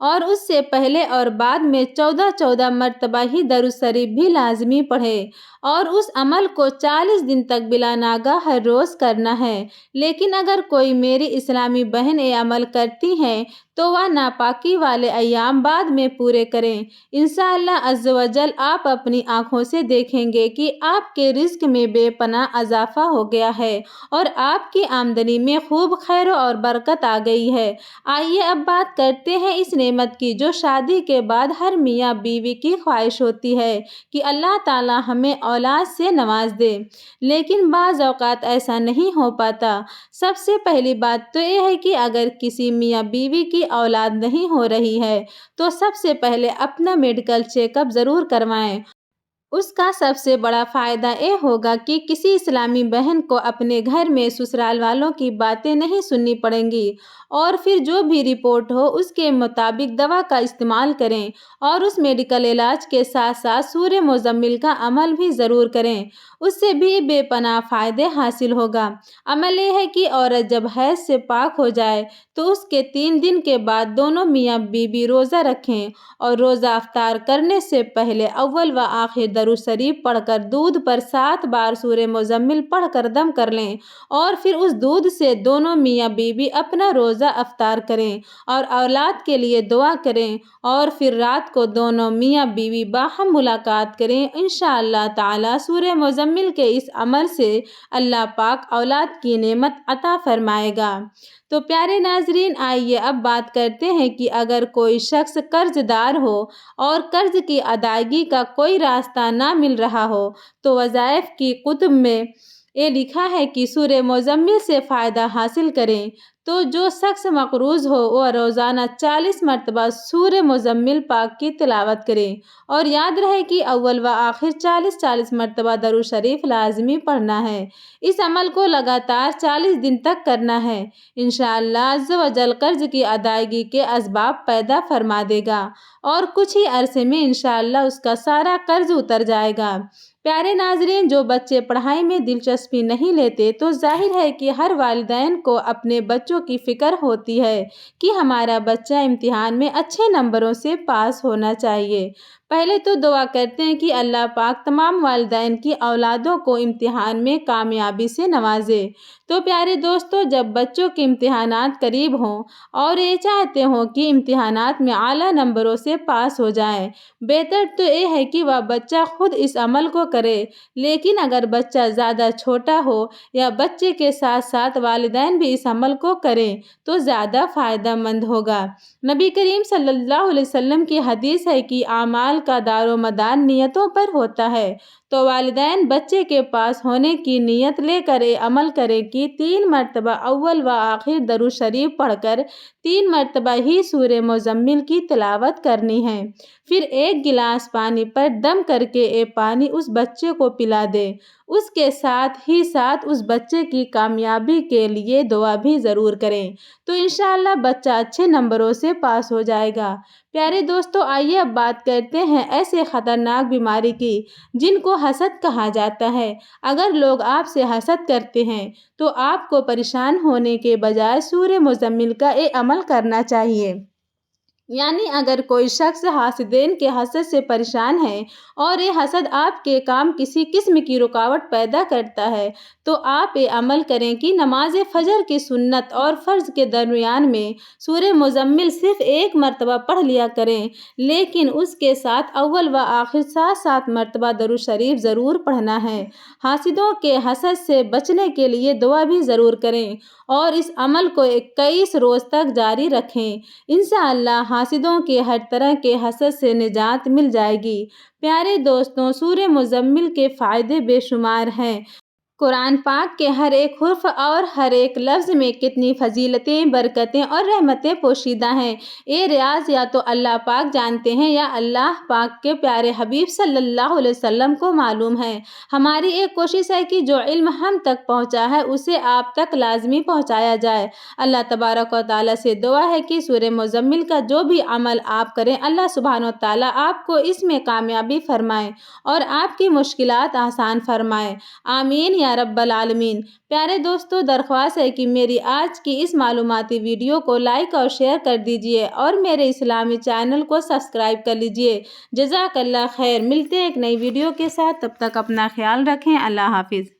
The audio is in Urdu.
اور اس سے پہلے اور بعد میں 14 مرتبہ ہی درود شریف بھی لازمی پڑھے اور اس عمل کو 40 دن تک بلا ناغہ ہر روز کرنا ہے۔ لیکن اگر کوئی میری اسلامی بہن یہ عمل کرتی ہیں تو وہ ناپاکی والے ایام بعد میں پورے کریں۔ انشاءاللہ عز و جل آپ اپنی آنکھوں سے دیکھیں گے کہ آپ کے رزق میں بے پناہ اضافہ ہو گیا ہے اور آپ کی آمدنی میں خوب خیر اور برکت آ گئی ہے۔ آئیے اب بات کرتے ہیں اس نعمت کی جو شادی کے بعد ہر میاں بیوی کی خواہش ہوتی ہے کہ اللہ تعالی ہمیں اولاد سے نواز دے، لیکن بعض اوقات ایسا نہیں ہو پاتا۔ سب سے پہلی بات تو یہ ہے کہ اگر کسی میاں بیوی کی اولاد نہیں ہو رہی ہے تو سب سے پہلے اپنا میڈیکل چیک اپ ضرور کروائیں۔ اس کا سب سے بڑا فائدہ یہ ہوگا کہ کسی اسلامی بہن کو اپنے گھر میں سسرال والوں کی باتیں نہیں سننی پڑیں گی اور پھر جو بھی رپورٹ ہو اس کے مطابق دوا کا استعمال کریں اور اس میڈیکل علاج کے ساتھ ساتھ سورہ مزمل کا عمل بھی ضرور کریں، اس سے بھی بے پناہ فائدے حاصل ہوگا۔ عمل یہ ہے کہ عورت جب حیض سے پاک ہو جائے تو اس کے 3 دن کے بعد دونوں میاں بیوی روزہ رکھیں اور روزہ افطار کرنے سے پہلے اول و آخر درود شریف پڑھ کر دودھ پر 7 بار سورہ مزمل پڑھ کر دم کر لیں اور پھر اس دودھ سے دونوں میاں بیوی اپنا روزہ افطار کریں اور اولاد کے لیے دعا کریں اور پھر رات کو دونوں میاں بیوی باہم ملاقات کریں۔ انشاءاللہ تعالی سورہ مزمل کے اس عمل سے اللہ پاک اولاد کی نعمت عطا فرمائے گا۔ تو پیارے ناظرین، آئیے اب بات کرتے ہیں کہ اگر کوئی شخص قرض دار ہو اور قرض کی ادائیگی کا کوئی راستہ نہ مل رہا ہو تو وظائف کی کتب میں یہ لکھا ہے کہ سورہ مزمل سے فائدہ حاصل کریں۔ تو جو شخص مقروض ہو وہ روزانہ 40 مرتبہ سورہ مزمل پاک کی تلاوت کرے اور یاد رہے کہ اول و آخر 40 مرتبہ درود شریف لازمی پڑھنا ہے۔ اس عمل کو لگاتار 40 دن تک کرنا ہے۔ انشاءاللہ عز و جل قرض کی ادائیگی کے اسباب پیدا فرما دے گا اور کچھ ہی عرصے میں انشاءاللہ اس کا سارا قرض اتر جائے گا۔ پیارے ناظرین، جو بچے پڑھائی میں دلچسپی نہیں لیتے تو ظاہر ہے کہ ہر والدین کو اپنے بچوں کی فکر ہوتی ہے کہ ہمارا بچہ امتحان میں اچھے نمبروں سے پاس ہونا چاہیے۔ پہلے تو دعا کرتے ہیں کہ اللہ پاک تمام والدین کی اولادوں کو امتحان میں کامیابی سے نوازے۔ تو پیارے دوستو، جب بچوں کے امتحانات قریب ہوں اور یہ چاہتے ہوں کہ امتحانات میں اعلیٰ نمبروں سے پاس ہو جائیں، بہتر تو یہ ہے کہ وہ بچہ خود اس عمل کو کرے، لیکن اگر بچہ زیادہ چھوٹا ہو یا بچے کے ساتھ ساتھ والدین بھی اس عمل کو کریں تو زیادہ فائدہ مند ہوگا۔ نبی کریم صلی اللہ علیہ وسلم کی حدیث ہے کہ اعمال کا دار و مدار نیتوں پر ہوتا ہے، تو والدین بچے کے پاس ہونے کی نیت لے کر یہ عمل کریں کہ 3 مرتبہ اول و آخر درود شریف پڑھ کر 3 مرتبہ ہی سورہ مزمل کی تلاوت کرنی ہے، پھر 1 گلاس پانی پر دم کر کے یہ پانی اس بچے کو پلا دے۔ اس کے ساتھ ہی ساتھ اس بچے کی کامیابی کے لیے دعا بھی ضرور کریں تو انشاءاللہ بچہ اچھے نمبروں سے پاس ہو جائے گا۔ پیارے دوستو، آئیے اب بات کرتے ہیں ایسے خطرناک بیماری کی جن کو حسد کہا جاتا ہے۔ اگر لوگ آپ سے حسد کرتے ہیں تو آپ کو پریشان ہونے کے بجائے سورہ مزمل کا یہ عمل کرنا چاہیے۔ یعنی اگر کوئی شخص حاسدین کے حسد سے پریشان ہے اور یہ حسد آپ کے کام کسی قسم کی رکاوٹ پیدا کرتا ہے تو آپ یہ عمل کریں کہ نماز فجر کی سنت اور فرض کے درمیان میں سورہ مزمل صرف 1 مرتبہ پڑھ لیا کریں، لیکن اس کے ساتھ اول و آخر 7 مرتبہ درود شریف ضرور پڑھنا ہے۔ حاسدوں کے حسد سے بچنے کے لیے دعا بھی ضرور کریں اور اس عمل کو 21 روز تک جاری رکھیں۔ انشاءاللہ حاسدوں کے ہر طرح کے حسد سے نجات مل جائے گی۔ پیارے دوستوں، سورہ مزمل کے فائدے بے شمار ہیں۔ قرآن پاک کے ہر ایک حرف اور ہر ایک لفظ میں کتنی فضیلتیں، برکتیں اور رحمتیں پوشیدہ ہیں، یہ ریاض یا تو اللہ پاک جانتے ہیں یا اللہ پاک کے پیارے حبیب صلی اللہ علیہ وسلم کو معلوم ہے۔ ہماری ایک کوشش ہے کہ جو علم ہم تک پہنچا ہے اسے آپ تک لازمی پہنچایا جائے۔ اللہ تبارک و تعالیٰ سے دعا ہے کہ سورہ مزمل کا جو بھی عمل آپ کریں اللہ سبحانہ و تعالیٰ آپ کو اس میں کامیابی فرمائے اور آپ کی مشکلات آسان فرمائے۔ آمین یا یا رب العالمین۔ پیارے دوستو، درخواست ہے کہ میری آج کی اس معلوماتی ویڈیو کو لائک اور شیئر کر دیجئے اور میرے اسلامی چینل کو سبسکرائب کر لیجئے۔ جزاک اللہ خیر۔ ملتے ہیں ایک نئی ویڈیو کے ساتھ، تب تک اپنا خیال رکھیں۔ اللہ حافظ۔